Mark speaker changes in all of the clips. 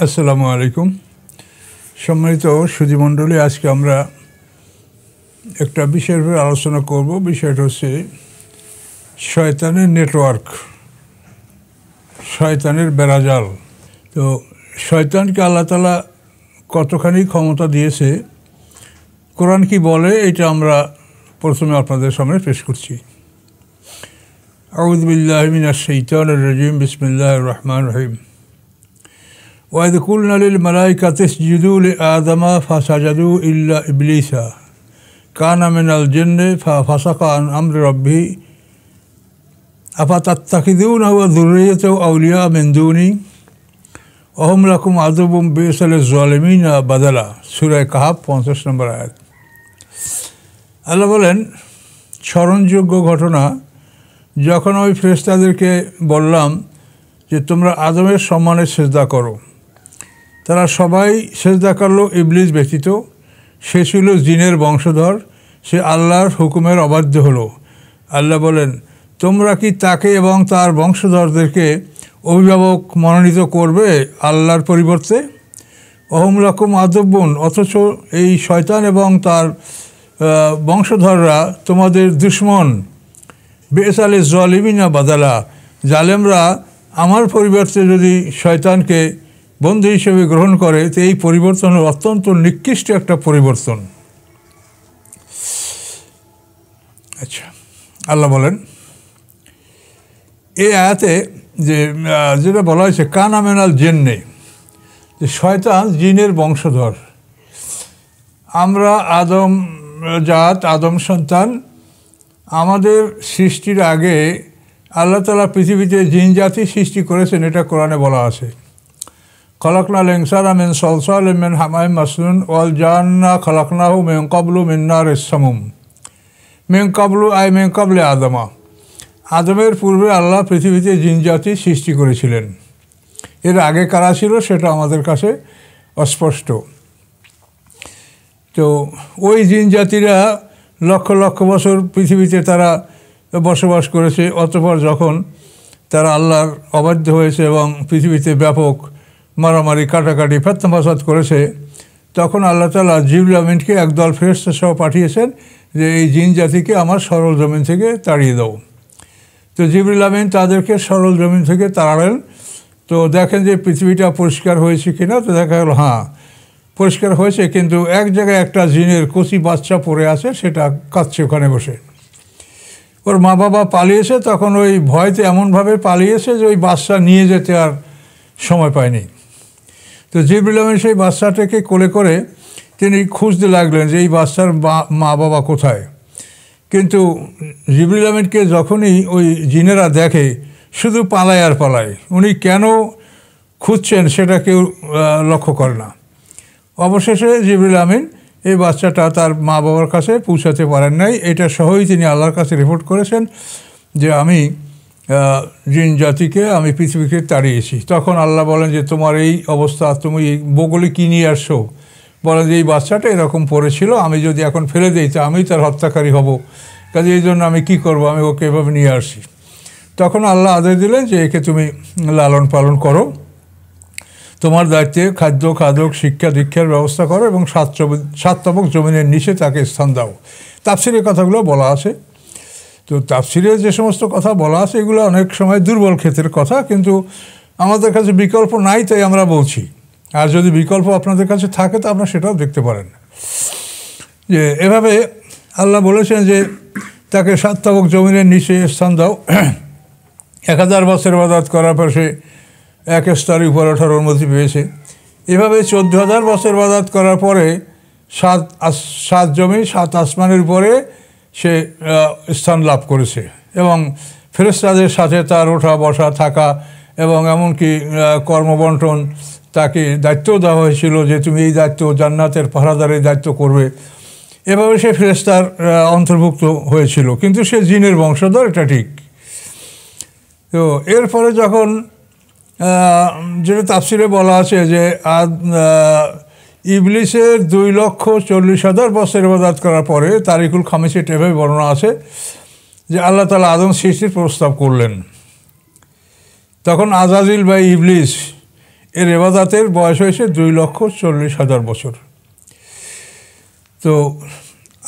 Speaker 1: আসসালামু আলাইকুম। সম্মানিত সুধীমণ্ডলী, আজকে আমরা একটা বিষয়ের উপর আলোচনা করব। বিষয়টা হচ্ছে শয়তানের নেটওয়ার্ক, শয়তানের বেড়াজাল। তো শয়তানকে আল্লাহ তাআলা কতখানি ক্ষমতা দিয়েছে, কোরআন কি বলে, এটা আমরা প্রথমে আপনাদের সামনে পেশ করছি। আউযু বিল্লাহি মিনাশ শাইতানির রাজিম, বিসমিল্লাহির রহমানির রহিম। وَإِذْ قُلْنَا لِلْمَلَائِكَةِ اسْجُدُوا لِآدَمَ فَسَجَدُوا إِلَّا إِبْلِيسَ كَانَ مِنَ الْجِنِّ فَفَسَقَ عَنْ أَمْرِ رَبِّهِ أَفَتَتَّخِذُونَهُ وَذُرِّيَّتَهُ أَوْلِيَاءَ مِنْ دُونِي وَهُمْ لَكُمْ عَدُوٌّ بِئْسَ لِلظَّالِمِينَ বাদালা। সূরা কাহাফ 50 নম্বর আয়াত। আল্লাহ বলেন, স্মরণযোগ্য ঘটনা, যখন ওই ফেরেশতাদেরকে বললাম যে তোমরা আদমের সম্মানে সেজদা করো, তারা সবাই সেজদা করলো ইবলিস ব্যতীত। সে ছিল জিনের বংশধর, সে আল্লাহর হুকুমের অবাধ্য হলো। আল্লাহ বলেন, তোমরা কি তাকে এবং তার বংশধরদেরকে অভিভাবক মনোনীত করবে আল্লাহর পরিবর্তে? অহম লাকুম আদব্বুন, অথচ এই শয়তান এবং তার বংশধররা তোমাদের দুশমন। বেসালে জালিমিনা বাদালা, জালেমরা আমার পরিবর্তে যদি শয়তানকে বন্ধু হিসেবে গ্রহণ করে, তো এই পরিবর্তন অত্যন্ত নিকৃষ্ট একটা পরিবর্তন। আচ্ছা, আল্লাহ বলেন এই আয়াতে যেটা বলা হয়েছে কানা মিনাল জিন্নে, যে শয়তান জিনের বংশধর। আমরা আদম জাত, আদম সন্তান, আমাদের সৃষ্টির আগে আল্লাহ তাআলা পৃথিবীতে জিন জাতি সৃষ্টি করেছেন, এটা কোরআনে বলা আছে। খলাকনাল ইনসানা মিন সলসালিম মিন হামাইম মাসনুন ওয়াল জান্না খলাকনাহু মিন ক্বাবলু মিন নারিস সামুম। মিন ক্বাবলু আই মিন ক্বাবলি আদমা, আদমের পূর্বে আল্লাহ পৃথিবীতে জিন জাতি সৃষ্টি করেছিলেন। এর আগে কারা ছিল সেটা আমাদের কাছে অস্পষ্ট। তো ওই জিন জাতিরা লক্ষ লক্ষ বছর পৃথিবীতে তারা বসবাস করেছে। অতঃপর যখন তারা আল্লাহর অবাধ্য হয়েছে এবং পৃথিবীতে ব্যাপক মারামারি, কাটাকাটি, ফেতনা ফাসাদ করেছে, তখন আল্লাহ তাআলা জিবরিল আমিনকে একদল ফেরেশতা সহ পাঠিয়েছেন যে এই জিন জাতিকে আমার সরল জমিন থেকে তাড়িয়ে দাও। তো জিবরিল আমিন তাদেরকে সরল জমিন থেকে তাড়ালেন। তো দেখেন যে পৃথিবীটা পরিষ্কার হয়েছে কিনা, তো দেখা গেল হ্যাঁ পরিষ্কার হয়েছে, কিন্তু এক জায়গায় একটা জিনের কচি বাচ্চা পড়ে আছে, সেটা কাঁদছে ওখানে বসে। ওর মা বাবা পালিয়েছে, তখন ওই ভয়তে এমনভাবে পালিয়েছে যে ওই বাচ্চা নিয়ে যেতে আর সময় পায়নি। তো জিবরিল আমিন সেই বাচ্চাটাকে কোলে করে তিনি খুঁজতে লাগলেন যে এই বাচ্চার মা বাবা কোথায়। কিন্তু জিবরিল আমিনকে যখনই ওই জিনেরা দেখে, শুধু পালায় আর পালায়। উনি কেন খুঁজছেন সেটা কেউ লক্ষ্য করে না। অবশেষে জিবরিল আমিন এই বাচ্চাটা তার মা বাবার কাছে পৌঁছাতে পারেন নাই। এটা সহই তিনি আল্লাহর কাছে রিপোর্ট করেছেন যে আমি জিন জাতিকে আমি পৃথিবীকে তাড়িয়েছি। তখন আল্লাহ বলেন যে তোমার এই অবস্থা, তুমি বগলে কী নিয়ে আসছো? বলেন যে এই বাচ্চাটা এরকম পড়েছিল, আমি যদি এখন ফেলে দিই তো আমি তার হত্যাকারী হব, কাজে এই জন্য আমি কী করবো, আমি ওকে এভাবে নিয়ে আসি। তখন আল্লাহ আদেশ দিলেন যে একে তুমি লালন পালন করো, তোমার দায়িত্বে খাদ্য খাদক শিক্ষা দীক্ষার ব্যবস্থা করো এবং সাত তবক জমিনের নিচে তাকে স্থান দাও। তাফসিরের কথাগুলো বলা আছে। তো তাফসিরে যে সমস্ত কথা বলা আছে এগুলো অনেক সময় দুর্বল ক্ষেত্রের কথা, কিন্তু আমাদের কাছে বিকল্প নাই, তাই আমরা বলছি। আর যদি বিকল্প আপনাদের কাছে থাকে তো আপনারা সেটাও দেখতে পারেন। যে এভাবে আল্লাহ বলেছেন যে তাকে সাত তবক জমিনের নিচে স্থান দাও। 1000 বছর ইবাদত করার পর সে এক স্তরে উপরে ওঠার অনুমতি পেয়েছে। এভাবে 14,000 বছর ইবাদত করার পরে সাত জমি 7 আসমানের উপরে সে স্থান লাভ করেছে এবং ফেরেশতাদের সাথে তার ওঠা বসা থাকা এবং এমনকি কর্মবন্টন, তাকে দায়িত্বও দেওয়া হয়েছিল যে তুমি এই দায়িত্ব, জান্নাতের পাহারাদারের দায়িত্ব করবে। এভাবে সে ফেরেশতার অন্তর্ভুক্ত হয়েছিল, কিন্তু সে জিনের বংশধর, এটা ঠিক। তো এরপরে যখন যেটা তাফসিরে বলা আছে যে ইবলিসের 2,40,000 বছর ইবাদত করার পরে তারিকুল খামিসে এভাবে বর্ণনা আছে যে আল্লাহ তাআলা আদম সৃষ্টির প্রস্তাব করলেন। তখন আজাজিল বা ইবলিস এর ইবাদতের বয়স হয়েছে 2,40,000 বছর। তো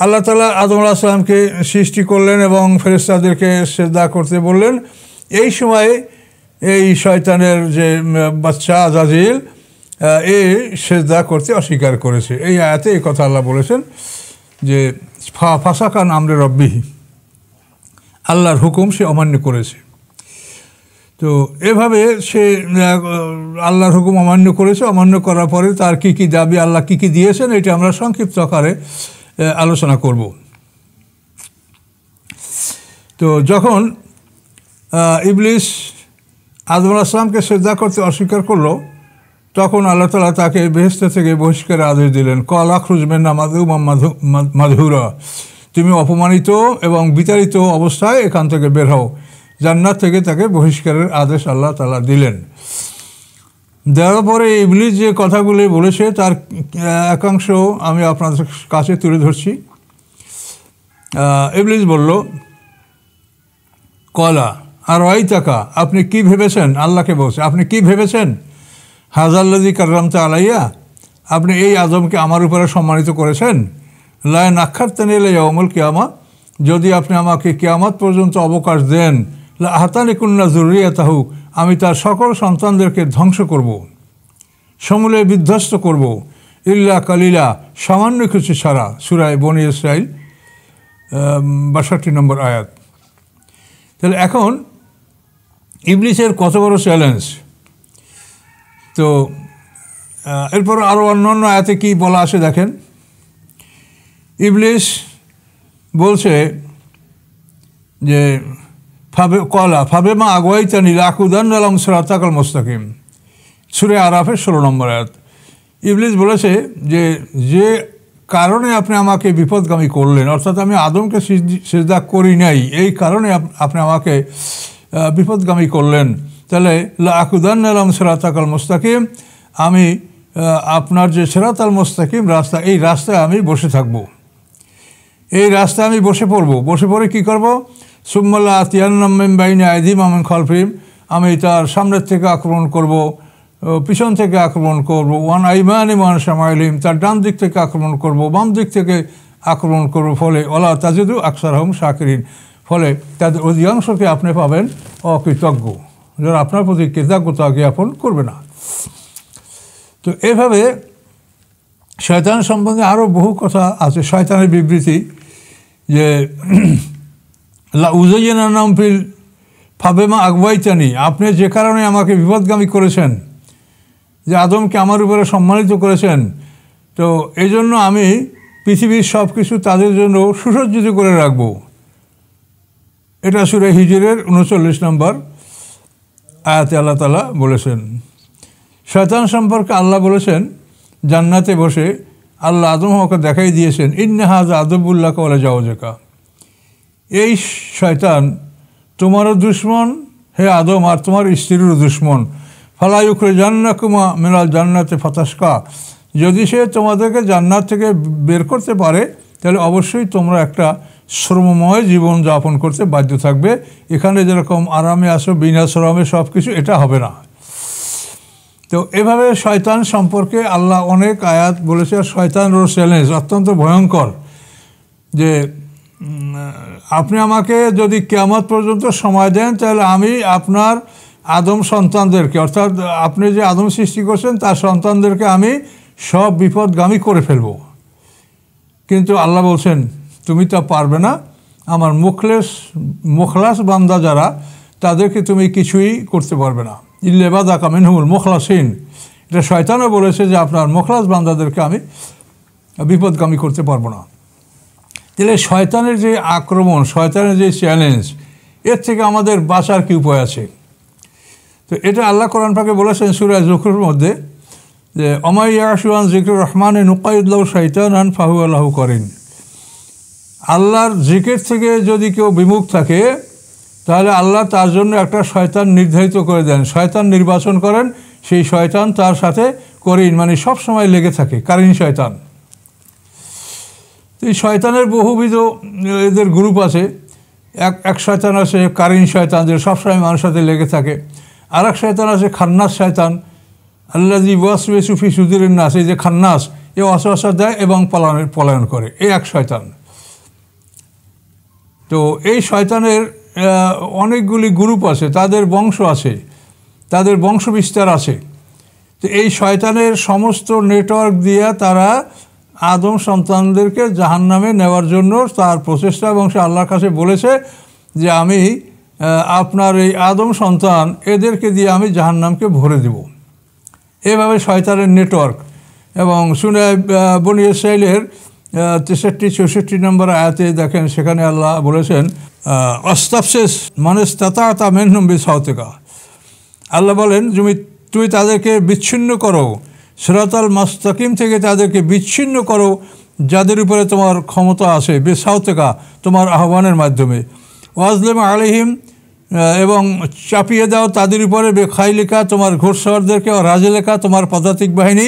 Speaker 1: আল্লাহ তাআলা আদম আলাইহিস সালামকে সৃষ্টি করলেন এবং ফেরেশতাদেরকে সিজদা করতে বললেন। এই সময়ে এই শয়তানের যে বাচ্চা আজাজিল এই সিজদা করতে অস্বীকার করেছে। এই আয়াতে এই কথা আল্লাহ বলেছেন যে ফাসাকান আমরে রব্বিহি, আল্লাহর হুকুম সে অমান্য করেছে। তো এভাবে সে আল্লাহর হুকুম অমান্য করেছে। অমান্য করার পরে তার কী কী দাবি, আল্লাহ কী কী দিয়েছেন, এটা আমরা সংক্ষিপ্ত আকারে আলোচনা করব। তো যখন ইবলিস আদম আলাইহিস সালামকে সিজদা করতে অস্বীকার করলো, তখন আল্লাহ তাআলা তাকে বেহেশত থেকে বহিষ্কারের আদেশ দিলেন। ক্বাল আখরুজ মিন্না মাযমুমান মাদহুরা, তুমি অপমানিত এবং বিতাড়িত অবস্থায় এখান থেকে বের হও। জান্নাত থেকে তাকে বহিষ্কারের আদেশ আল্লাহ তাআলা দিলেন। দেওয়ার পরে ইবলিস যে কথাগুলি বলেছে তার একাংশ আমি আপনাদের কাছে তুলে ধরছি। ইবলিস বলল, কলা আর রাইতাকা, আপনি কি ভেবেছেন? আল্লাহকে বলছে, আপনি কি ভেবেছেন? হাযাল্লাযী কাররামতা আলাইয়া, আপনি এই আদমকে আমার উপরে সম্মানিত করেছেন। লা ইন আখারতানি ইলা ইয়াউমিল কিয়ামা, যদি আপনি আমাকে কিয়ামত পর্যন্ত অবকাশ দেন, লা আহতানিকুন্না যুররিয়াতাহু, আমি তার সকল সন্তানদেরকে ধ্বংস করব, সমূলে বিধ্বস্ত করব, ইল্লা কালিলা, সামান্য কিছু ছাড়া। সূরা বনী ইসরাঈল 62 নম্বর আয়াত। তাহলে এখন ইবলিসের কত বড় চ্যালেঞ্জ। তো এরপর আরও অন্যান্য আয়াতে কি বলা আছে দেখেন। ইবলিস বলছে যে ফাবেমা আগওয়াইতানি লাকুদান্না লাহুম সিরাতাকাল মুস্তাকিম, সূরা আরাফের 16 নম্বর আয়াত। ইবলিস বলেছে যে কারণে আপনি আমাকে বিপদগামী করলেন, অর্থাৎ আমি আদমকে সিজদা করি নাই, এই কারণে আপনি আমাকে বিপদগামী করলেন। তাহলে লাকুদান্না লাহুম সিরাতাকাল মুস্তাকিম, আমি আপনার যে সিরাতাল মুস্তাকিম রাস্তা, এই রাস্তায় আমি বসে থাকব, এই রাস্তায় আমি বসে পড়ব। বসে পড়ে কী করব? সুম্মাল্লা আতিয়ান্নাম মিন বাইনি আইদিহিম ওয়া মিন খালফিহিম, আমি তার সামনের থেকে আক্রমণ করব, পিছন থেকে আক্রমণ করব। ওয়ান আইমানিহিম ওয়া আন শামাইলিহিম, তার ডান দিক থেকে আক্রমণ করব, বাম দিক থেকে আক্রমণ করব। ফলে ওয়ালা তাজিদু আকসারহুম শাকিরিন, ফলে তাদের অধিকাংশকে আপনি পাবেন অকৃতজ্ঞ, যারা আপনার প্রতি কৃতজ্ঞতা জ্ঞাপন করবে না। তো এভাবে শয়তান সম্বন্ধে আরও বহু কথা আছে। শয়তানের বিবৃতি যে লা উযায়্যিনান্নাহুম ফিল ফাবেমা আগওয়াইতানি, আপনি যে কারণে আমাকে বিপদগামী করেছেন, যে আদমকে আমার উপরে সম্মানিত করেছেন, তো এই জন্য আমি পৃথিবীর সব কিছু তাদের জন্য সুসজ্জিত করে রাখব। এটা সূরা হিজরের 39 নম্বর আয়াতে আল্লাহ তাআলা বলেছেন। শয়তান সম্পর্কে আল্লাহ বলেছেন, জান্নাতে বসে আল্লাহ আদম হওয়াকে দেখাই দিয়েছেন, ইন্না হাযা আদুবুল্লাকা ওয়া জাওজাকা, এই শয়তান তোমারও দুশ্মন হে আদম, আর তোমার স্ত্রীরও দুশ্মন। ফালা ইউখরিজান্নাকুমা মিনাল জান্নাতি ফাতাশকা, যদি সে তোমাদেরকে জান্নাত থেকে বের করতে পারে তাহলে অবশ্যই তোমরা একটা শ্রমময় জীবন যাপন করতে বাধ্য থাকবে। এখানে যেরকম আরামে আসো বিনা শ্রমে সব কিছু, এটা হবে না। তো এভাবে শয়তান সম্পর্কে আল্লাহ অনেক আয়াত বলেছে। আর শয়তানের চ্যালেঞ্জ অত্যন্ত ভয়ঙ্কর, যে আপনি আমাকে যদি কিয়ামত পর্যন্ত সময় দেন তাহলে আমি আপনার আদম সন্তানদেরকে, অর্থাৎ আপনি যে আদম সৃষ্টি করছেন তার সন্তানদেরকে আমি সব বিপদগামী করে ফেলব। কিন্তু আল্লাহ বলছেন তুমি তা পারবে না। আমার মুখলাস বান্দা যারা, তাদেরকে তুমি কিছুই করতে পারবে না। ইল্লা ইবাদাকা মিনহুমুল মুখলাসিন, এটা শয়তানও বলেছে যে আপনার মুখলাস বান্দাদেরকে আমি বিপদগামী করতে পারবো না। তাহলে শয়তানের যে আক্রমণ, শয়তানের যে চ্যালেঞ্জ, এর থেকে আমাদের বাঁচার কী উপায় আছে? তো এটা আল্লাহ কোরআন পাকে বলেছেন সূরা যুখরুফের মধ্যে, যে ওয়া ইয়াশু আন যিকরির রহমানে নুকাইদ লাহু শাইতানান ফাহুয়া লাহু করিন। আল্লাহর জিকির থেকে যদি কেউ বিমুখ থাকে তাহলে আল্লাহ তার জন্য একটা শয়তান নির্ধারিত করে দেন, শয়তান নির্বাচন করেন, সেই শয়তান তার সাথে করিন, মানে সব সময় লেগে থাকে, কারিন শয়তান। এই শয়তানের বহুবিধ এদের গ্রুপ আছে। এক শয়তান আছে কারিন শয়তান, যে সবসময় মানুষের সাথে লেগে থাকে। আর এক শয়তান আছে খান্নাস শয়তান, আল্লাযী ওয়াসওয়াসু ফি সুদুরিন নাস, এই যে খান্নাস, এ ওয়াসওয়াসা দেয় এবং পলায়ন করে, এই এক শয়তান। তো এই শয়তানের অনেকগুলি গ্রুপ আছে, তাদের বংশ আছে, তাদের বংশ বিস্তার আছে। তো এই শয়তানের সমস্ত নেটওয়ার্ক দিয়ে তারা আদম সন্তানদেরকে জাহান্নামে নেওয়ার জন্য তার প্রচেষ্টা, এবং সে আল্লাহর কাছে বলেছে যে আমি আপনার এই আদম সন্তান এদেরকে দিয়ে আমি জাহান্নামকে ভরে দেব। এভাবে শয়তানের নেটওয়ার্ক। এবং শুনে বনী ইসরাঈলের 63-64 নম্বর আয়াতে দেখেন, সেখানে আল্লাহ বলেছেন অস্তাফসিস মানিস্তাতা মিনহুম বিসাওতিকা। আল্লাহ বলেন তুমি তাদেরকে বিচ্ছিন্ন করো, সিরাতাল মুস্তাকিম থেকে তাদেরকে বিচ্ছিন্ন করো যাদের উপরে তোমার ক্ষমতা আছে, বিসাওতিকা তোমার আহ্বানের মাধ্যমে। ওয়াজলিম আলাইহিম, এবং চাপিয়ে দাও তাদের উপরে, বেখাইলিকা তোমার ঘোড়সওয়ারদেরকে, ও রাজেলেকা তোমার পদাতিক বাহিনী,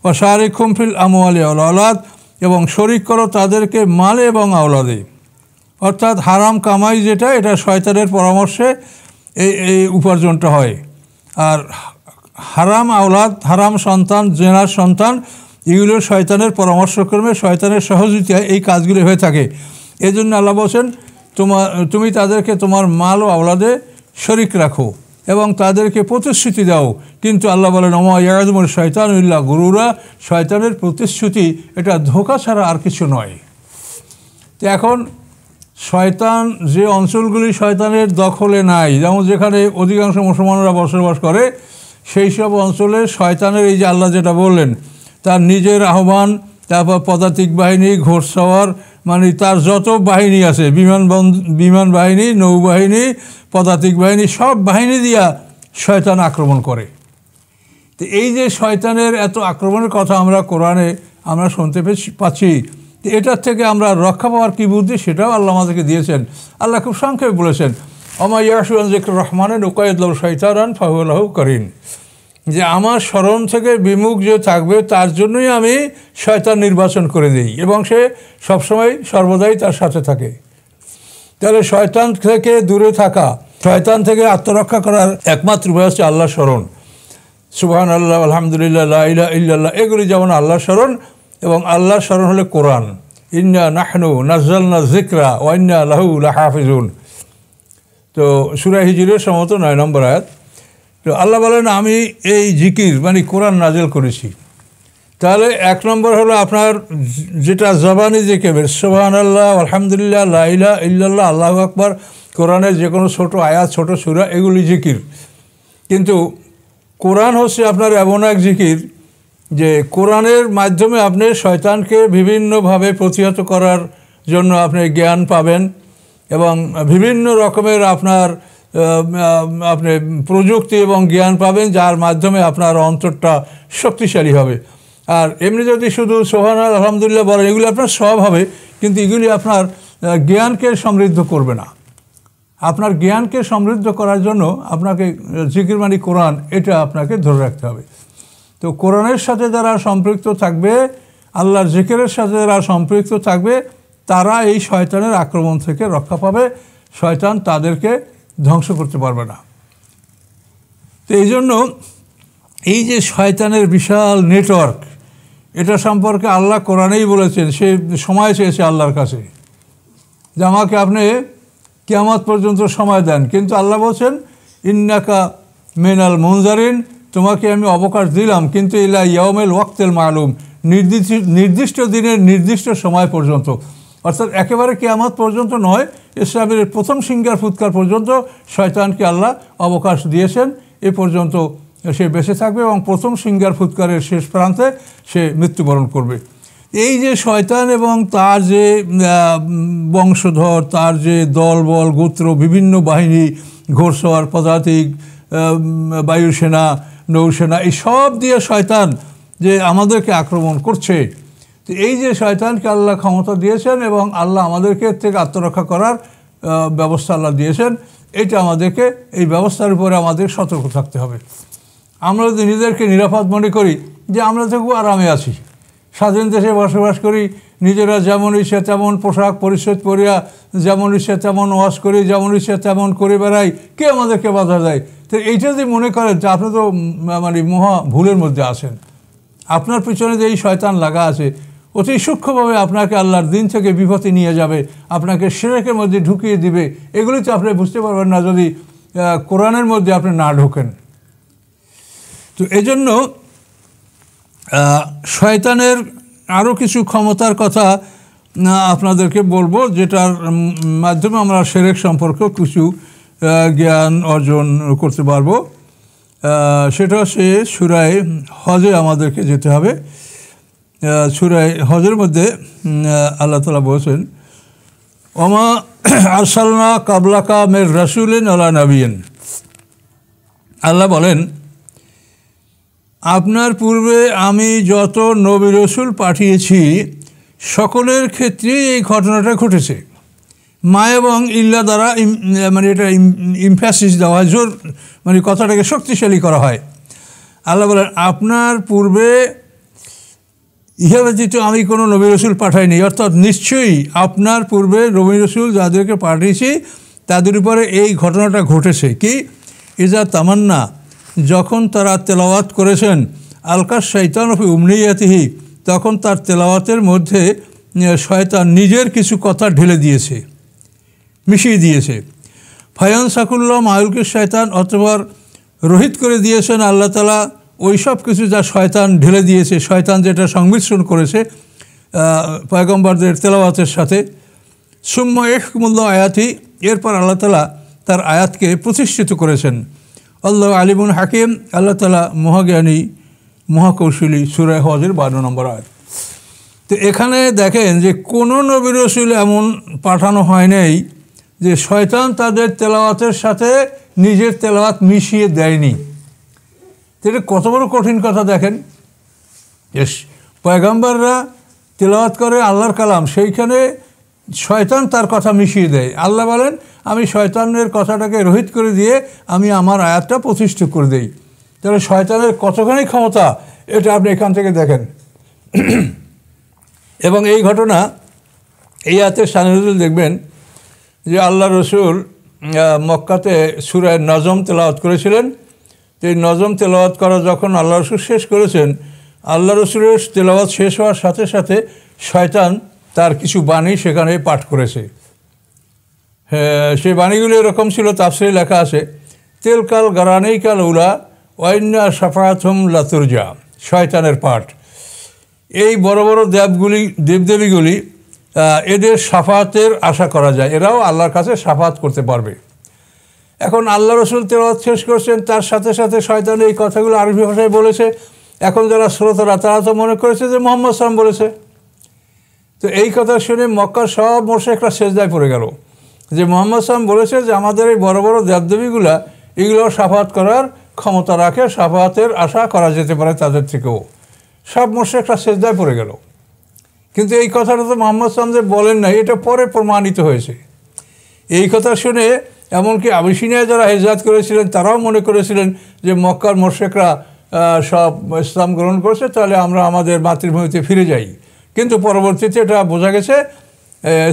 Speaker 1: ও শারিকুম ফিল আমওয়ালি ওয়াল আওলাদ, এবং শরিক করো তাদেরকে মালে এবং আওলাদে। অর্থাৎ হারাম কামাই যেটা, এটা শয়তানের পরামর্শে এই উপার্জনটা হয়। আর হারাম আওলাদ, হারাম সন্তান, জেনার সন্তান, এগুলো শয়তানের পরামর্শক্রমে, শয়তানের সহযোগিতায় এই কাজগুলি হয়ে থাকে। এই জন্য আল্লাহ বলছেন তুমি তাদেরকে তোমার মাল ও আওলাদে শরিক রাখো এবং তাদেরকে প্রতিশ্রুতি দাও। কিন্তু আল্লাহ বলেন ওমা ইয়াদুমুল শয়তান ইল্লা গুরুরা, শয়তানের প্রতিশ্রুতি এটা ধোঁকা ছাড়া আর কিছু নয়। তো এখন শয়তান যে অঞ্চলগুলি শয়তানের দখলে নাই, যেমন যেখানে অধিকাংশ মুসলমানরা বসবাস করে, সেই সব অঞ্চলে শয়তানের এই যে আল্লাহ যেটা বললেন, তার নিজের আহ্বান, তারপর পদাতিক বাহিনী, ঘোড়সওয়ার, মানে তার যত বাহিনী আছে, বিমান বাহিনী, নৌবাহিনী, পদাতিক বাহিনী, সব বাহিনী দিয়া শয়তান আক্রমণ করে। তো এই যে শয়তানের এত আক্রমণের কথা আমরা কোরআনে আমরা শুনতে পাচ্ছি, তো এটার থেকে আমরা রক্ষা পাওয়ার কী বুদ্ধি, সেটাও আল্লাহ আমাদেরকে দিয়েছেন। আল্লাহ খুব সংক্ষেপে বলেছেন ওমা ইয়াশু আন যিকরি রহমানিন নুকাইয়িদ লাহু শাইতানান ফাহুয়া লাহু কারিন, যে আমার স্মরণ থেকে বিমুখ যে থাকবে তার জন্যই আমি শয়তান নির্বাচন করে দিই, এবং সে সবসময় সর্বদাই তার সাথে থাকে। তাহলে শয়তান থেকে দূরে থাকা, শয়তান থেকে আত্মরক্ষা করার একমাত্র উপায় হচ্ছে আল্লাহ স্মরণ। সুবহানাল্লাহ, আলহামদুলিল্লাহ, লা ইলাহা ইল্লাল্লাহ, এগুলি যেমন আল্লাহ স্মরণ, এবং আল্লাহ স্মরণ হলে কোরআন। ইন্না নাহনু নাজ্জালনা যিকরা ওয়া ইন্না লাহু লাহাফিজুন। তো সূরা হিজরের সম্ভবত 9 নম্বর আয়াত। তো আল্লাহ বলেন আমি এই জিকির মানে কোরআন নাজিল করেছি। তাহলে 1 নম্বর হলো আপনার যেটা জবানি জিকির, সুবহানাল্লাহ, আলহামদুলিল্লাহ, লা ইলাহা ইল্লাল্লাহ, আল্লাহু আকবার, কোরআনের যে কোনো ছোটো আয়াত, ছোটো সূরা, এগুলি জিকির। কিন্তু কোরআন হচ্ছে আপনার এমন এক জিকির যে কোরআনের মাধ্যমে আপনি শয়তানকে বিভিন্নভাবে প্রতিহত করার জন্য আপনি জ্ঞান পাবেন, এবং বিভিন্ন রকমের আপনি প্রযুক্তি এবং জ্ঞান পাবেন, যার মাধ্যমে আপনার অন্তরটা শক্তিশালী হবে। আর এমনি যদি শুধু সুবহানাল্লাহ, আলহামদুলিল্লাহ বলেন, এগুলি আপনার সব হবে, কিন্তু এগুলি আপনার জ্ঞানকে সমৃদ্ধ করবে না। আপনার জ্ঞানকে সমৃদ্ধ করার জন্য আপনাকে জিকির মানে কোরআন, এটা আপনাকে ধরে রাখতে হবে। তো কোরআনের সাথে যারা সম্পৃক্ত থাকবে, আল্লাহর জিকিরের সাথে যারা সম্পৃক্ত থাকবে, তারা এই শয়তানের আক্রমণ থেকে রক্ষা পাবে, শয়তান তাদেরকে ধ্বংস করতে পারবে না। তো এই জন্য এই যে শয়তানের বিশাল নেটওয়ার্ক, এটা সম্পর্কে আল্লাহ কোরআনেই বলেছেন, সে সময় চেয়েছে আল্লাহর কাছে যে আমাকে আপনি কিয়ামত পর্যন্ত সময় দেন, কিন্তু আল্লাহ বলছেন ইন্নাকা মিনাল মুনজারিন, তোমাকে আমি অবকাশ দিলাম, কিন্তু ইলা ইয়াউমিল ওয়াক্তিল মালুম, নির্দিষ্ট দিনের নির্দিষ্ট সময় পর্যন্ত। অর্থাৎ একেবারে কিয়ামত পর্যন্ত নয়, ইসরাফিলের প্রথম সিঙ্গার ফুৎকার পর্যন্ত শয়তানকে আল্লাহ অবকাশ দিয়েছেন। এ পর্যন্ত সে বেঁচে থাকবে এবং প্রথম সিঙ্গার ফুৎকারের শেষ প্রান্তে সে মৃত্যুবরণ করবে। এই যে শয়তান এবং তার যে বংশধর, তার যে দলবল, গোত্র, বিভিন্ন বাহিনী, ঘোড়সওয়ার, পদাতিক, বায়ুসেনা, নৌসেনা, এই সব দিয়ে শয়তান যে আমাদেরকে আক্রমণ করছে, তো এই যে শয়তানকে আল্লাহ ক্ষমতা দিয়েছেন এবং আল্লাহ আমাদেরকে থেকে আত্মরক্ষা করার ব্যবস্থা আল্লাহ দিয়েছেন, এইটা আমাদেরকে, এই ব্যবস্থার উপরে আমাদের সতর্ক থাকতে হবে। আমরা যদি নিজেদেরকে নিরাপদ মনে করি যে আমরা তো খুব আরামে আছি, স্বাধীন দেশে বসবাস করি, নিজেরা যেমন ইচ্ছা তেমন পোশাক পরিচ্ছদ পরিয়া, যেমন ইচ্ছা তেমন ওয়াজ করি, যেমন ইচ্ছা তেমন করে বেড়াই, কে আমাদেরকে বাধা দেয়? তো এইটা যদি মনে করেন যে আপনি তো মানে মহা ভুলের মধ্যে আছেন। আপনার পিছনে যে এই শয়তান লাগা আছে, অতি সূক্ষ্মভাবে আপনাকে আল্লাহর দিন থেকে বিপথে নিয়ে যাবে, আপনাকে শিরকের মধ্যে ঢুকিয়ে দিবে। এগুলি তো আপনি বুঝতে পারবেন না যদি কোরআনের মধ্যে আপনি না ঢোকেন। তো এজন্য শয়তানের আরও কিছু ক্ষমতার কথা আপনাদেরকে বলবো, যেটার মাধ্যমে আমরা শিরক সম্পর্কেও কিছু জ্ঞান অর্জন করতে পারবো। সেটা হচ্ছে সূরা হজে আমাদেরকে যেতে হবে। সূরা হজের মধ্যে আল্লাহ তাআলা বলেছেন, ওমা আরসালনা কাবলাকা মির রাসূলিন ওয়ালা নাবিয়্যিন। আল্লাহ বলেন, আপনার পূর্বে আমি যত নবী রসুল পাঠিয়েছি সকলের ক্ষেত্রেই এই ঘটনাটা ঘটেছে। মা এবং ইল্লা দ্বারা মানে এটা ইমফ্যাসিস দেওয়া হয়, জোর মানে কথাটাকে শক্তিশালী করা হয়। আল্লাহ বলেন, আপনার পূর্বে ইহা ব্যতীত আমি কোনো নবী রসুল পাঠাইনি, অর্থাৎ নিশ্চয়ই আপনার পূর্বে নবী রসুল যাদেরকে পাঠিয়েছি তাদের উপরে এই ঘটনাটা ঘটেছে। কি? ইজা তামান্না, যখন তারা তেলাওয়াত করেছেন, আলকা শয়তান ফি উমনিয়াতিহি, তখন তার তেলাওয়াতের মধ্যে শয়তান নিজের কিছু কথা ঢেলে দিয়েছে, মিশিয়ে দিয়েছে। ফায়ান সাকুল্লাহ মায়ুলকে শয়তান, অথবা রোহিত করে দিয়েছেন আল্লাহ তাআলা ওই সব কিছু যা শয়তান ঢেলে দিয়েছে, শয়তান যেটা সংমিশ্রণ করেছে পয়গম্বরদের তেলাওয়াতের সাথে। সুম্মা ইহকুমুল্লাহ আয়াতি, এরপর আল্লাহ তাআলা তার আয়াতকে প্রতিষ্ঠিত করেছেন। আল্লাহ আলিমুন হাকিম, আল্লাহ তাআলা মহাজ্ঞানী মহাকৌশলী। সূরা হজের 12 নম্বর আয়াত। তো এখানে দেখেন যে কোনো নবী রাসূল এমন পাঠানো হয় নাই যে শয়তান তাদের তেলাওয়াতের সাথে নিজের তেলাওয়াত মিশিয়ে দেয়নি। এটা কত বড় কঠিন কথা দেখেন। পয়গম্বররা তেলাওয়াত করে আল্লাহর কালাম, সেইখানে শয়তান তার কথা মিশিয়ে দেয়। আল্লাহ বলেন, আমি শয়তানের কথাটাকে রহিত করে দিয়ে আমি আমার আয়াতটা প্রতিষ্ঠিত করে দেই। তাহলে শয়তানের কতখানি ক্ষমতা এটা আপনি এখান থেকে দেখেন। এবং এই ঘটনা, এই আয়াতের সানিধ্যে দেখবেন যে আল্লাহ রসুল মক্কাতে সূরা নজম তেলাওয়াত করেছিলেন। তো এই নজম তেলাওয়াত করা যখন আল্লাহ রসুল শেষ করেছেন, আল্লাহ রসুলের তেলাওয়াত শেষ হওয়ার সাথে সাথে শয়তান তার কিছু বাণী সেখানে পাঠ করেছে। সেই বাণীগুলো এরকম ছিল, তাফসীরে লেখা আছে, তেলকাল গারানেইকাল উলা ওয়াইন্না শাফাআতুহুম লাতুরজা। শয়তানের পাঠ, এই বড় বড় দেবদেবীগুলি এদের শাফাতের আশা করা যায়, এরাও আল্লাহর কাছে শাফাত করতে পারবে। এখন আল্লাহ রসুল তেলাওয়াত শেষ করছেন, তার সাথে সাথে শয়তান এই কথাগুলো আরবি ভাষায় বলেছে। এখন যারা শ্রোতারা তারা তো মনে করেছে যে মুহাম্মদ সাল্লাল্লাহু আলাইহি ওয়াসাল্লাম বলেছে। তো এই কথা শুনে মক্কার সব মুশরিকরা সেজদায় পড়ে গেল যে মুহাম্মদ সাল্লাল্লাহু আলাইহি ওয়াসাল্লাম বলেছে যে আমাদের এই বড় বড় দেবদেবীগুলা এগুলো শাফাত করার ক্ষমতা রাখে, শাফাতের আশা করা যেতে পারে তাদের থেকেও। সব মুশরিকরা সেজদায় পড়ে গেল। কিন্তু এই কথাটা তো মুহাম্মদ সাল্লাল্লাহু আলাইহি ওয়াসাল্লাম বলেন না, এটা পরে প্রমাণিত হয়েছে। এই কথা শুনে এমনকি আবিসিনিয়ায় যারা হিজরত করেছিলেন তারাও মনে করেছিলেন যে মক্কার মুশরিকরা সব ইসলাম গ্রহণ করেছে, তাহলে আমরা আমাদের মাতৃভূমিতে ফিরে যাই। কিন্তু পরবর্তীতে এটা বোঝা গেছে,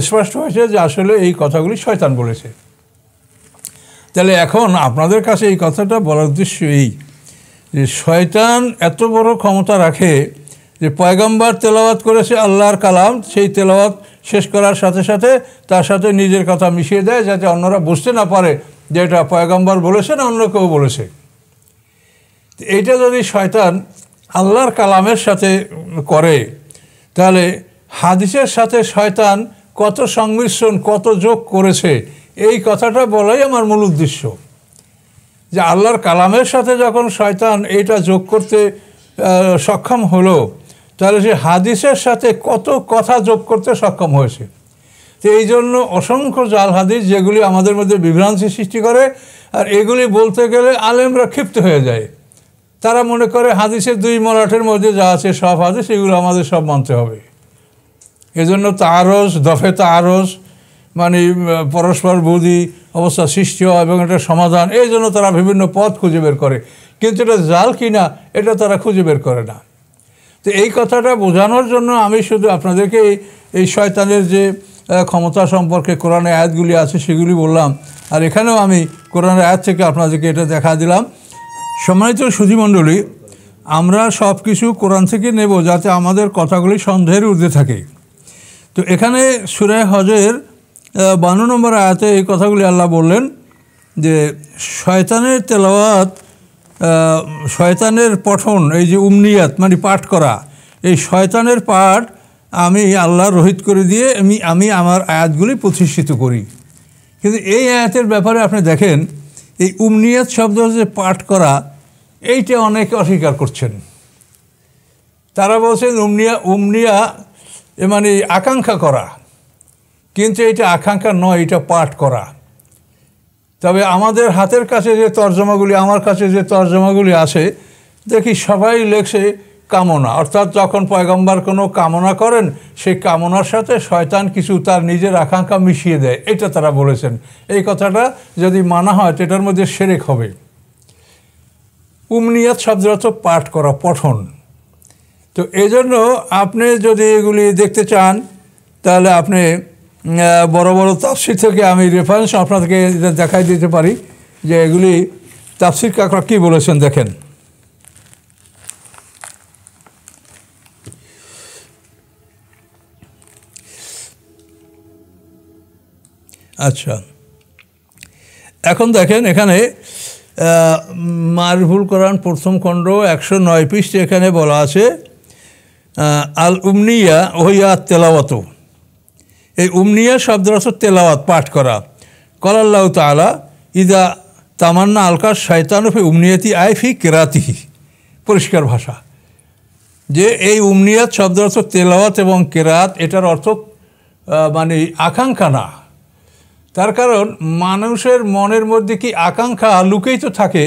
Speaker 1: স্পষ্ট হয়েছে যে আসলে এই কথাগুলি শয়তান বলেছে। তাহলে এখন আপনাদের কাছে এই কথাটা বলার উদ্দেশ্য এই যে শয়তান এত বড় ক্ষমতা রাখে যে পয়গম্বর তেলাওয়াত করেছে আল্লাহর কালাম, সেই তেলাওয়াত শেষ করার সাথে সাথে তার সাথে নিজের কথা মিশিয়ে দেয় যাতে অন্যরা বুঝতে না পারে যে এটা পয়গম্বর বলেছে না অন্য কেউ বলেছে। এইটা যদি শয়তান আল্লাহর কালামের সাথে করে, তাহলে হাদিসের সাথে শয়তান কত সংমিশ্রণ, কত যোগ করেছে, এই কথাটা বলাই আমার মূল উদ্দেশ্য। যে আল্লাহর কালামের সাথে যখন শয়তান এইটা যোগ করতে সক্ষম হলো, তাহলে সে হাদিসের সাথে কত কথা যোগ করতে সক্ষম হয়েছে। তো এই জন্য অসংখ্য জাল হাদিস যেগুলি আমাদের মধ্যে বিভ্রান্তি সৃষ্টি করে, আর এগুলি বলতে গেলে আলেমরা ক্ষিপ্ত হয়ে যায়। তারা মনে করে হাদিসের 2 মলাটের মধ্যে যা আছে সব হাদিস, এগুলো আমাদের সব মানতে হবে। এজন্য তারজ, দফে তারজ মানে পরস্পর বিরোধী অবস্থা সৃষ্টি হয় এবং এটা সমাধান, এই জন্য তারা বিভিন্ন পথ খুঁজে বের করে। কিন্তু এটা জাল কিনা এটা তারা খুঁজে বের করে না। তো এই কথাটা বোঝানোর জন্য আমি শুধু আপনাদেরকে এই শয়তানের যে ক্ষমতা সম্পর্কে কোরআনের আয়াতগুলি আছে সেগুলি বললাম, আর এখানেও আমি কোরআনের আয়াত থেকে আপনাদেরকে এটা দেখা দিলাম। সম্মানিত সুধীমণ্ডলী, আমরা সব কিছু কোরআন থেকে নেব যাতে আমাদের কথাগুলি সন্দেহের ঊর্ধ্বে থাকে। তো এখানে সূরা হজের 52 নম্বর আয়াতে এই কথাগুলি আল্লাহ বললেন যে শয়তানের তেলাওয়াত, শয়তানের পঠন, এই যে উমনিয়াত মানে পাঠ করা, এই শয়তানের পাঠ আমি আল্লাহ রহিত করে দিয়ে আমি আমার আয়াতগুলি প্রতিষ্ঠিত করি। কিন্তু এই আয়াতের ব্যাপারে আপনি দেখেন এই উমনিয়াত শব্দ যে পাঠ করা, এইটা অনেকে অস্বীকার করছেন। তারা বলছেন উমনিয়া মানে আকাঙ্ক্ষা করা, কিন্তু এটা আকাঙ্ক্ষা নয়, এটা পাঠ করা। তবে আমাদের হাতের কাছে যে তর্জমাগুলি, আমার কাছে যে তর্জমাগুলি আছে, দেখি সবাই লেখছে কামনা, অর্থাৎ যখন পয়গম্বর কোনো কামনা করেন সেই কামনার সাথে শয়তান কিছু তার নিজের আকাঙ্ক্ষা মিশিয়ে দেয়, এটা তারা বলেছেন। এই কথাটা যদি মানা হয় এটার মধ্যে শিরক হবে। উমনিয়াত শব্দের অর্থ পাঠ করা, পঠন। তো এই জন্য আপনি যদি এগুলি দেখতে চান তাহলে আপনি বড় বড় তাফসির থেকে আমি রেফারেন্স আপনাদেরকে দেখাই দিতে পারি যে এগুলি তাফসির কাকরা কী বলেছেন। দেখেন, আচ্ছা এখন দেখেন এখানে মারফুল কোরআন প্রথম খণ্ড 109 পৃষ্ঠা এখানে বলা আছে আল উমনিয়া ওহিয়া তেলাওয়াত। এই উমনিয়া শব্দের অর্থ তেলাওয়াত, পাঠ করা। ক্বালা আল্লাহু তাআলা ইদা তামান্না আলকা শায়তানু ফি উমনিয়াতি আই ফি কিরাতিহি। পরিষ্কার ভাষা যে এই উমনিয়াত শব্দের অর্থ তেলাওয়াত এবং কিরাত, এটার অর্থ মানে আকাঙ্ক্ষা না। তার কারণ মানুষের মনের মধ্যে কি আকাঙ্ক্ষা লুকেই তো থাকে,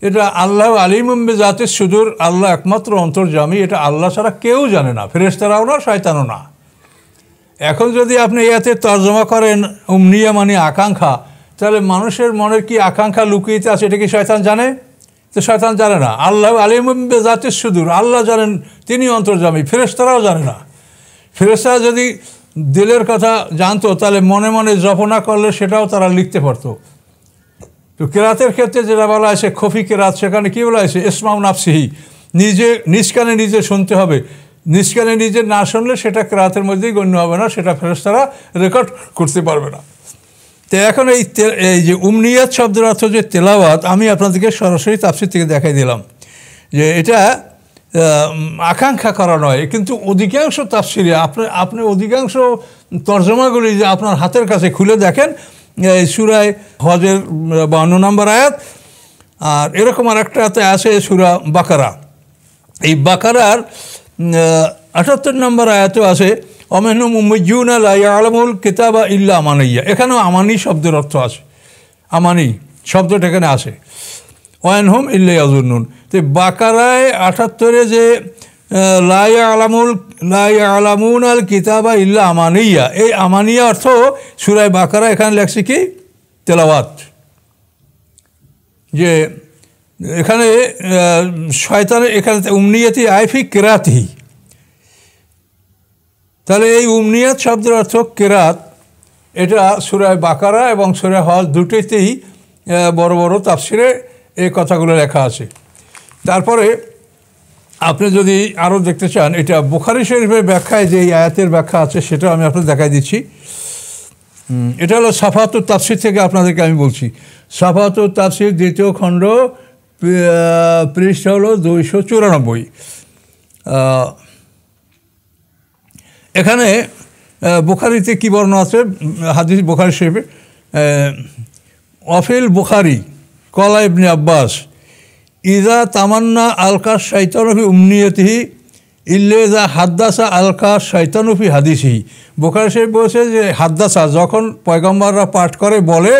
Speaker 1: এটা আল্লাহ আলিমুম বিজাতিস সুদূর, আল্লাহ একমাত্র অন্তর্যামী, এটা আল্লাহ ছাড়া কেউ জানে না, ফেরেশতারাও না, শয়তানও না। এখন যদি আপনি এতে তর্জমা করেন উমনিয়া মানে আকাঙ্ক্ষা, তাহলে মানুষের মনের কি আকাঙ্ক্ষা লুকিয়ে আছে এটা কি শয়তান জানে? তো শয়তান জানে না। আল্লাহ আলিমুম বিজাতিস সুদূর, আল্লাহ জানেন, তিনি অন্তর্যামী, ফেরেশতারাও জানে না। ফেরেশতারা যদি দিলের কথা জানতো তাহলে মনে মনে জপনা করলে সেটাও তারা লিখতে পারতো। তো কেরাতের ক্ষেত্রে যেটা বলা আছে খফি কেরাত, সেখানে কী বলা আছে ইসমাউ নাফসিহি, নিজে নিজ কানে নিজে শুনতে হবে। নিজ কানে নিজে না শুনলে সেটা কেরাতের মধ্যেই গণ্য হবে না, সেটা ফেরেশতারা রেকর্ড করতে পারবে না। তো এখন এই যে উমনিয়াত শব্দের অর্থ যে তেলাওয়াত, আমি আপনাদেরকে সরাসরি তাফসীর থেকে দেখাই দিলাম যে এটা আকাঙ্ক্ষা করা নয়। কিন্তু অধিকাংশ তাফসীরে আপনি অধিকাংশ তর্জমাগুলি যে আপনার হাতের কাছে খুলে দেখেন, সূরা হজের 52 নম্বর আয়াত, আর এরকম আর একটা আছে সূরা বাকারা। এই বাকারার 78 নম্বর আয়াতেও আছে অমিনহুম উম্মিয়্যুনা লা ইয়ালামুল কিতাবা ইল্লা আমানিয়া। এখানেও আমানি শব্দের অর্থ আছে, আমানি শব্দটা এখানে আছে, ওয়ানহুম ইল্লা ইয়াজুন্নুন। তো বাকারায় 78-এ যে লা ইয়ালামুনাল কিতাবা ইল্লা আমানিয়া, এই আমানিয়া অর্থ সূরা বাকারা এখানে লেখছে কি তেলাওয়াত। যে এখানে শয়তানের এখানে উমনিয়াতি আইফি কিরাতিহি, তাহলে এই উমনিয়াত শব্দের অর্থ কিরাত, এটা সূরা বাকারা এবং সূরা হজ দুটোতেই বড় বড় তাফসিরে এই কথাগুলো লেখা আছে। তারপরে আপনি যদি আরও দেখতে চান, এটা বুখারী শরীফের ব্যাখ্যায় যে এই আয়াতের ব্যাখ্যা আছে সেটা আমি আপনাদের দেখাই দিচ্ছি। এটা হলো সাফাতুত তাফসির থেকে আপনাদেরকে আমি বলছি। সাফাতুত তাফসির 2য় খণ্ড পৃষ্ঠা হলো 294। এখানে বুখারীতে কী বর্ণনা আছে, হাদিস বুখারী শরীফে অফিল বুখারী ক্বালা ইবনে আব্বাস ইজা তামান্না আলকা শাইতানু ফি উমনিয়াতিহি ইল্লা হাদ্দাসা আলকা শাইতানু ফি হাদিসিহি। বুখারী শরীফ বলছে যে হাদ্দাসা যখন পয়গম্বররা পাঠ করে বলে,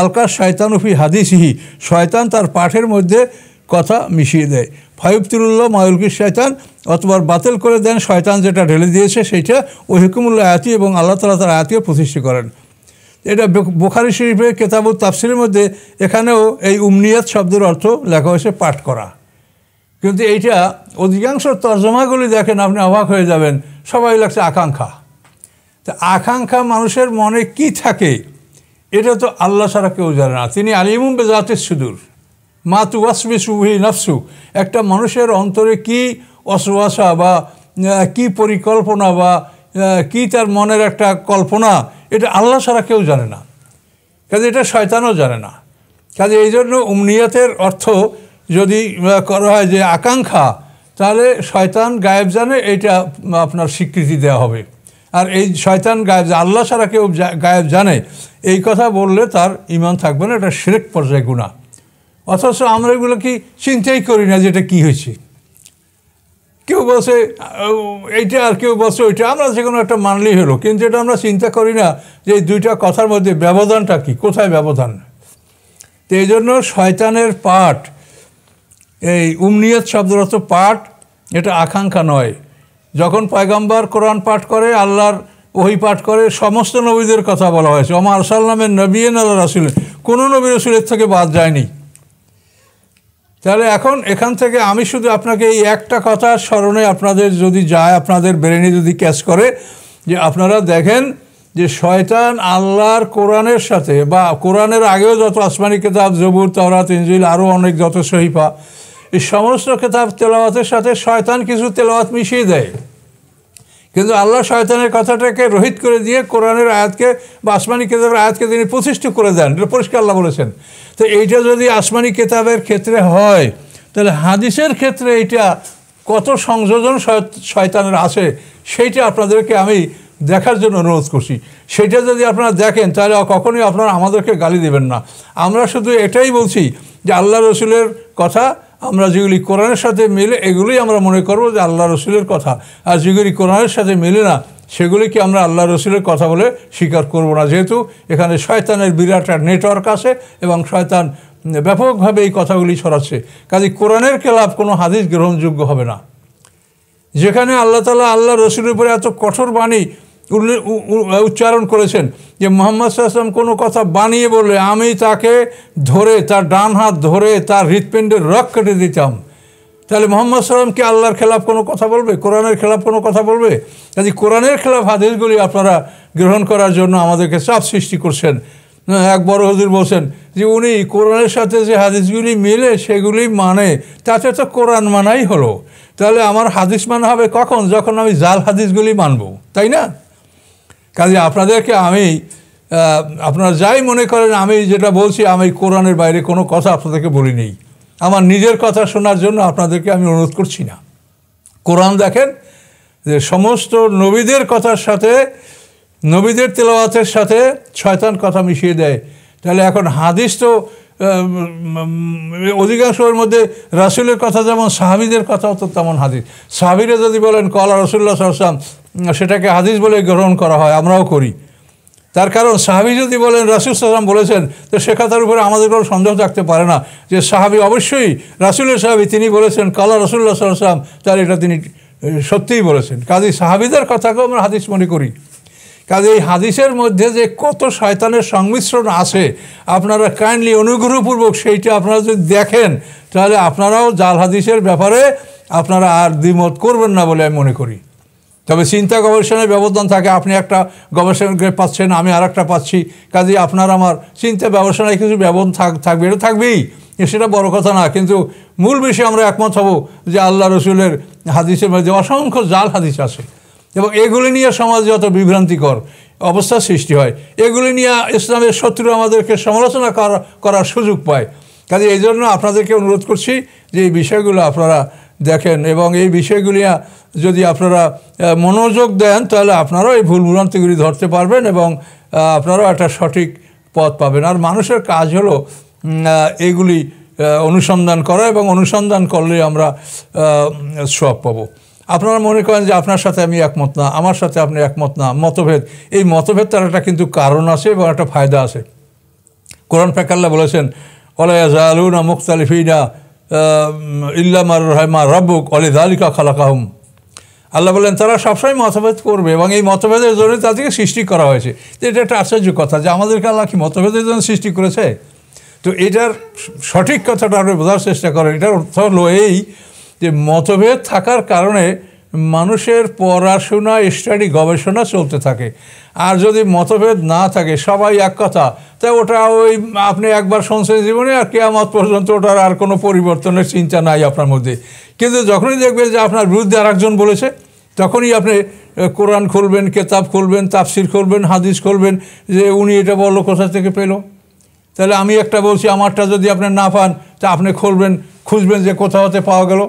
Speaker 1: আলকা শাইতানু ফি হাদিসিহি, শয়তান তার পাঠের মধ্যে কথা মিশিয়ে দেয়। ফায়ুবতিলুল্লাহ মায়ুলকি শয়তান, অথবা বাতিল করে দেন শয়তান যেটা ঢেলে দিয়েছে সেইটা, ওই হুকুমুল্লাহ আয়াতি, এবং আল্লাহ তাআলা তার আয়াতকে প্রতিষ্ঠা করেন। এটা বুখারী শরীফে কেতাবুত তাফসিরের মধ্যে এখানেও এই উমনিয়াত শব্দের অর্থ লেখা হয়েছে পাঠ করা। কিন্তু এইটা অধিকাংশ তর্জমাগুলি দেখেন আপনি অবাক হয়ে যাবেন, সবাই লাগছে আকাঙ্ক্ষা। তা আকাঙ্ক্ষা মানুষের মনে কি থাকে এটা তো আল্লাহ ছাড়া কেউ জানে না। তিনি আলিমুম বিজাতিস সুদূর মা তুওয়াসবিসু বিহি নাফসু। একটা মানুষের অন্তরে কি ওয়াসওয়াসা বা কি পরিকল্পনা বা কি তার মনের একটা কল্পনা, এটা আল্লাহ ছাড়া কেউ জানে না, কাজে এটা শয়তানও জানে না। কাজে এই জন্য উমনিয়াতের অর্থ যদি করা হয় যে আকাঙ্ক্ষা, তাহলে শয়তান গায়েব জানে, এটা আপনার স্বীকৃতি দেওয়া হবে। আর এই শয়তান গায়েব, আল্লাহ ছাড়া কেউ গায়েব জানে, এই কথা বললে তার ঈমান থাকবে না, এটা শিরক পর্যায়ে গুনাহ। অথচ আমরা এগুলো কি চিন্তাই করি না যে এটা কী হয়েছে। কেউ বলছে এইটা আর কেউ বলছে ওইটা, আমরা যে কোনো একটা মানলেই হলো, কিন্তু এটা আমরা চিন্তা করি না যে এই দুইটা কথার মধ্যে ব্যবধানটা কি, কোথায় ব্যবধান। তো এই জন্য শয়তানের পাঠ, এই উমনিয়ত শব্দের অর্থ পাঠ, এটা আকাঙ্ক্ষা নয়। যখন পয়গম্বর কোরআন পাঠ করে, আল্লাহর ওহী পাঠ করে, সমস্ত নবীদের কথা বলা হয়েছে, ওমা আরসালনামিন নবিয়্যিন আলা রাসূলিন, কোনো নবী রাসূলের থেকে বাদ যায়নি। তাহলে এখন এখান থেকে আমি শুধু আপনাকে এই একটা কথা স্মরণে আপনাদের যদি যায়, আপনাদের ব্রেনে যদি ক্যাচ করে, যে আপনারা দেখেন যে শয়তান আল্লাহর কোরআনের সাথে বা কোরআনের আগেও যত আসমানি কিতাব, জবুর, তাওরাত, ইনজিল, আরও অনেক যত সহিফা, এই সমস্ত কিতাব তেলাওয়াতের সাথে শয়তান কিছু তেলাওয়াত মিশিয়ে দেয়। কিন্তু আল্লাহ শয়তানের কথাটাকে রহিত করে দিয়ে কোরআনের আয়াতকে বা আসমানি কিতাবের আয়াতকে তিনি প্রতিষ্ঠিত করে দেন, এটা পরিষ্কার আল্লাহ বলেছেন। তো এইটা যদি আসমানি কিতাবের ক্ষেত্রে হয়, তাহলে হাদিসের ক্ষেত্রে এইটা কত সংযোজন শয়তানের আছে, সেইটা আপনাদেরকে আমি দেখার জন্য অনুরোধ করছি। সেটা যদি আপনারা দেখেন, তাহলে কখনোই আপনারা আমাদেরকে গালি দেবেন না। আমরা শুধু এটাই বলছি যে আল্লাহ রসুলের কথা আমরা যেগুলি কোরআনের সাথে মেলে, এগুলোই আমরা মনে করব যে আল্লাহ রসুলের কথা, আর যেগুলি কোরআনের সাথে মেলে না, সেগুলিকে আমরা আল্লাহ রসুলের কথা বলে স্বীকার করব না। যেহেতু এখানে শয়তানের বিরাট নেটওয়ার্ক আছে এবং শয়তান ব্যাপকভাবে এই কথাগুলি ছড়াচ্ছে, কাজে কোরআনের খেলাফ কোনো হাদিস গ্রহণযোগ্য হবে না। যেখানে আল্লাহ তাআলা আল্লাহ রসুলের উপরে এত কঠোর বাণী উচ্চারণ করেছেন যে মুহাম্মদ সাল্লাল্লাহু আলাইহি ওয়াসাল্লাম কোনো কথা বানিয়ে বললে আমি তাকে ধরে, তার ডান হাত ধরে তার হৃৎপিণ্ডের রক কেটে দিতাম, তাহলে মুহাম্মদ সাল্লাল্লাহু আলাইহি ওয়াসাল্লাম কি আল্লাহর খেলাফ কোনো কথা বলবে, কোরআনের খেলাফ কোনো কথা বলবে? কাজে কোরআনের খেলাফ হাদিসগুলি আপনারা গ্রহণ করার জন্য আমাদেরকে চাপ সৃষ্টি করছেন। এক বড় হুজুর বলছেন যে উনি কোরআনের সাথে যে হাদিসগুলি মিলে সেগুলি মানে, তাতে তো কোরআন মানাই হলো। তাহলে আমার হাদিস মানা হবে কখন? যখন আমি জাল হাদিসগুলি মানব, তাই না? কাজে আপনাদেরকে আমি, আপনারা যাই মনে করেন আমি যেটা বলছি, আমি কোরআনের বাইরে কোনো কথা আপনাদেরকে বলি নেই। আমার নিজের কথা শোনার জন্য আপনাদেরকে আমি অনুরোধ করছি না। কোরআন দেখেন যে সমস্ত নবীদের কথার সাথে, নবীদের তেলাওয়াতের সাথে শয়তান কথা মিশিয়ে দেয়। তাহলে এখন হাদিস তো অধিকাংশের মধ্যে রাসূলের কথা যেমন, সাহাবীদের কথাও তো তেমন হাদিস। সাহাবীরা যদি বলেন কলা রাসূলুল্লাহ সাল্লাল্লাহু আলাইহি ওয়াসাল্লাম, সেটাকে হাদিস বলে গ্রহণ করা হয়, আমরাও করি। তার কারণ সাহাবী যদি বলেন রাসূল সাল্লাল্লাহু আলাইহি ওয়াসাল্লাম বলেছেন, তো সে কথার উপরে আমাদের কোনো সন্দেহ থাকতে পারে না যে সাহাবী অবশ্যই রাসূলের সাহাবী, তিনি বলেছেন কলা রাসূলুল্লাহ সাল্লাল্লাহু আলাইহি ওয়াসাল্লাম, তাহলে এটা তিনি সত্যিই বলেছেন। কাজেই সাহাবীদের কথাকেও আমরা হাদিস মনে করি। কাজে এই হাদিসের মধ্যে যে কত শয়তানের সংমিশ্রণ আছে, আপনারা কাইন্ডলি অনুগ্রহপূর্বক সেইটা আপনারা যদি দেখেন, তাহলে আপনারাও জাল হাদিসের ব্যাপারে আপনারা আর দ্বিমত করবেন না বলে আমি মনে করি। তবে চিন্তা গবেষণার ব্যবধান থাকে, আপনি একটা গবেষণা পাচ্ছেন, আমি আর একটা পাচ্ছি, কাজে আপনার আমার চিন্তা গবেষণায় কিছু ব্যবধান থাকবে, এটা থাকবেই, সেটা বড় কথা না। কিন্তু মূল বিষয়ে আমরা একমত হব যে আল্লাহ রসুলের হাদিসের মধ্যে অসংখ্য জাল হাদিস আছে এবং এগুলি নিয়ে সমাজে যত বিভ্রান্তিকর অবস্থার সৃষ্টি হয়, এগুলি নিয়ে ইসলামের শত্রু আমাদেরকে সমালোচনা করার সুযোগ পায়। কাজে এই জন্য আপনাদেরকে অনুরোধ করছি যে এই বিষয়গুলো আপনারা দেখেন এবং এই বিষয়গুলি যদি আপনারা মনোযোগ দেন, তাহলে আপনারাও এই ভুল ভ্রান্তিগুলি ধরতে পারবেন এবং আপনারাও একটা সঠিক পথ পাবেন। আর মানুষের কাজ হলো এইগুলি অনুসন্ধান করা, এবং অনুসন্ধান করলে আমরা সওয়াব পাবো। আপনারা মনে করেন যে আপনার সাথে আমি একমত না, আমার সাথে আপনি একমত না, মতভেদ, এই মতভেদ তার একটা কিন্তু কারণ আছে এবং একটা ফায়দা আছে। কোরআন পাক আল্লাহ বলেছেন ওয়ালা ইয়াজালুনা মুখতালিফিনা ইল্লা মান রাহিমা রাব্বুক ওয়ালিযালিকা খালাকাহুম। আল্লাহ বলেন তারা সবসময় মতভেদ করবে এবং এই মতভেদের জন্য তাদেরকে সৃষ্টি করা হয়েছে। তো এটা একটা আশ্চর্য কথা যে আমাদেরকে আল্লাহ কি মতভেদের জন্য সৃষ্টি করেছে? তো এটার সঠিক কথাটা আপনি বোঝার চেষ্টা করেন। এটার অর্থ হলো এই যে মতভেদ থাকার কারণে মানুষের পড়াশোনা স্টাডি গবেষণা চলতে থাকে। আর যদি মতভেদ না থাকে, সবাই এক কথা, তাই ওটা ওই আপনি একবার শুনছেন জীবনে, আর কিয়ামত পর্যন্ত ওটার আর কোনো পরিবর্তনের চিন্তা নাই আপনার মধ্যে। কিন্তু যখনই দেখবেন যে আপনার বিরুদ্ধে আরেকজন বলেছে, তখনই আপনি কোরআন খুলবেন, কেতাব খুলবেন, তাফসির খুলবেন, হাদিস খুলবেন, যে উনি এটা বললো, কোথা থেকে পেল। তাহলে আমি একটা বলছি, আমারটা যদি আপনি না পান, তা আপনি খুলবেন, খুঁজবেন যে কোথা হতে পাওয়া গেল।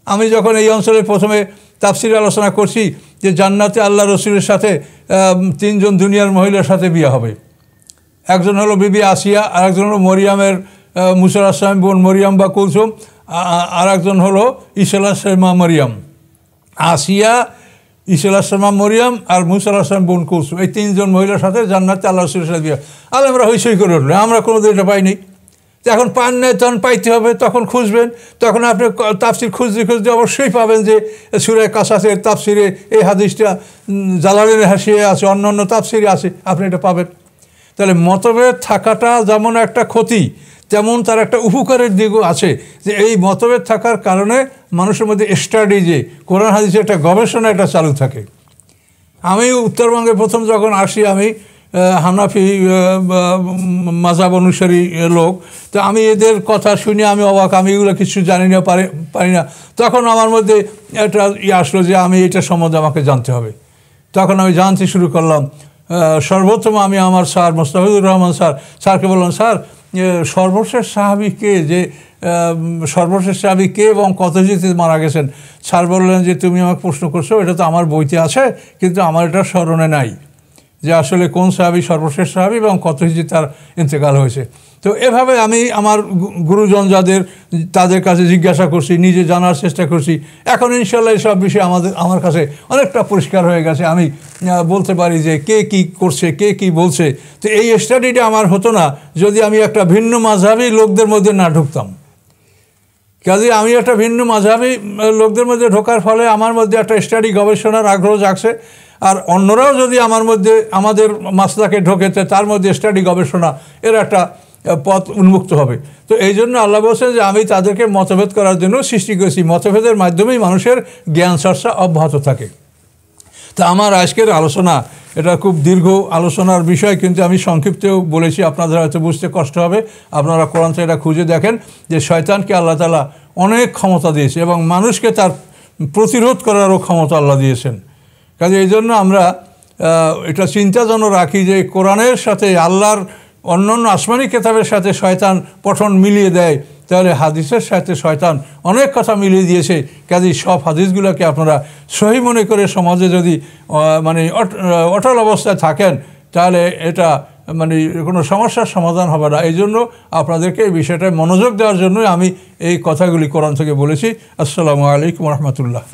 Speaker 1: আমি যখন এই অঞ্চলে প্রথমে তাফসির আলোচনা করছি যে জান্নাতে আল্লাহ রসুলের সাথে 3 জন দুনিয়ার মহিলার সাথে বিয়ে হবে। একজন হলো বিবি আসিয়া, আর একজন হলো মরিয়ামের মুসা আলাইহিস সালাম বোন মরিয়াম বা কুলসুম, আর একজন হলো ঈসা আলাইহিস সালাম মরিয়াম। আসিয়া, ঈসা আলাইহিস সালাম মরিয়াম আর মুসা আলাইহিস সালাম বোন কুলসুম, এই 3 জন মহিলার সাথে জান্নাতে আল্লাহ রসুলের সাথে বিয়ে। আমরা হইচই করে উঠলো, আমরা কোনোদিন এটা পাইনি। এখন পান নাই, তখন পাইতে হবে, তখন খুঁজবেন। তখন আপনি তাফসির খুঁজতে খুঁজতে অবশ্যই পাবেন যে সূরা কাসাসের তাফসিরে এই হাদিসটা জালালের হাসিয়ে আছে, অন্য অন্য তাফসিরে আছে, আপনি এটা পাবেন। তাহলে মতভেদ থাকাটা যেমন একটা ক্ষতি, তেমন তার একটা উপকারের দিকও আছে, যে এই মতভেদ থাকার কারণে মানুষের মধ্যে স্টাডি, যে কোরআন হাদিসের একটা গবেষণা একটা চালু থাকে। আমি উত্তরবঙ্গে প্রথম যখন আসি, আমি হানাফি মাযহাব অনুসারী লোক, তো আমি এদের কথা শুনে আমি অবাক, আমি এগুলো কিছু জানি না, পারি না। তখন আমার মধ্যে একটা আসলো যে আমি এটা সম্বন্ধে আমাকে জানতে হবে। তখন আমি জানতে শুরু করলাম। সর্বপ্রথম আমি আমার স্যার মোস্তাফিজুর রহমান স্যারকে বললাম, স্যার সর্বশেষ সাহাবী কে, যে সর্বশেষ সাহাবী কে এবং কত হিজরিতে মারা গেছেন। স্যার বললেন যে তুমি আমাকে প্রশ্ন করছো, এটা তো আমার বইতে আছে, কিন্তু আমার এটা স্মরণে নাই যে আসলে কোন সাহাবী সর্বশেষ সাহাবী এবং কত হিজরিতে তার ইন্তেকাল হয়েছে। তো এভাবে আমি আমার গুরুজন যাদের, তাদের কাছে জিজ্ঞাসা করছি, নিজে জানার চেষ্টা করছি। এখন ইনশাল্লাহ সব বিষয়ে আমার কাছে অনেকটা পরিষ্কার হয়ে গেছে। আমি বলতে পারি যে কে কী করছে, কে কী বলছে। তো এই স্টাডিটা আমার হতো না যদি আমি একটা ভিন্ন মাযহাবী লোকদের মধ্যে না ঢুকতাম। কাজে আমি একটা ভিন্ন মাযহাবী লোকদের মধ্যে ঢোকার ফলে আমার মধ্যে একটা স্টাডি গবেষণার আগ্রহ জাগছে। আর অন্যরাও যদি আমাদের মাসলাকে ঢোকেতে, তার মধ্যে স্টাডি গবেষণা এর একটা পথ উন্মুক্ত হবে। তো এই জন্য আল্লাহ বলছেন যে আমি তাদেরকে মতভেদ করার জন্য সৃষ্টি করেছি। মতভেদের মাধ্যমেই মানুষের জ্ঞান চর্চা অব্যাহত থাকে। তা আমার আজকের আলোচনা, এটা খুব দীর্ঘ আলোচনার বিষয়, কিন্তু আমি সংক্ষিপ্তেও বলেছি, আপনাদের হয়তো বুঝতে কষ্ট হবে। আপনারা কোরআন থেকে এটা খুঁজে দেখেন যে শয়তানকে আল্লাহ তাআলা অনেক ক্ষমতা দিয়েছে এবং মানুষকে তার প্রতিরোধ করারও ক্ষমতা আল্লাহ দিয়েছেন। কাজে এই জন্য আমরা এটা চিন্তা যেন রাখি যে কোরআনের সাথে আল্লাহর অন্যান্য আসমানি কেতাবের সাথে শয়তান পঠন মিলিয়ে দেয়, তাহলে হাদিসের সাথে শয়তান অনেক কথা মিলিয়ে দিয়েছে। কাজেই সব হাদিসগুলোকে আপনারা সহি মনে করে সমাজে যদি মানে অটল অবস্থায় থাকেন, তাহলে এটা মানে কোনো সমস্যার সমাধান হবে না। এই জন্য আপনাদেরকে এই বিষয়টায় মনোযোগ দেওয়ার জন্যই আমি এই কথাগুলি কোরআন থেকে বলেছি। আসসালামু আলাইকুম রহমতুল্লাহ।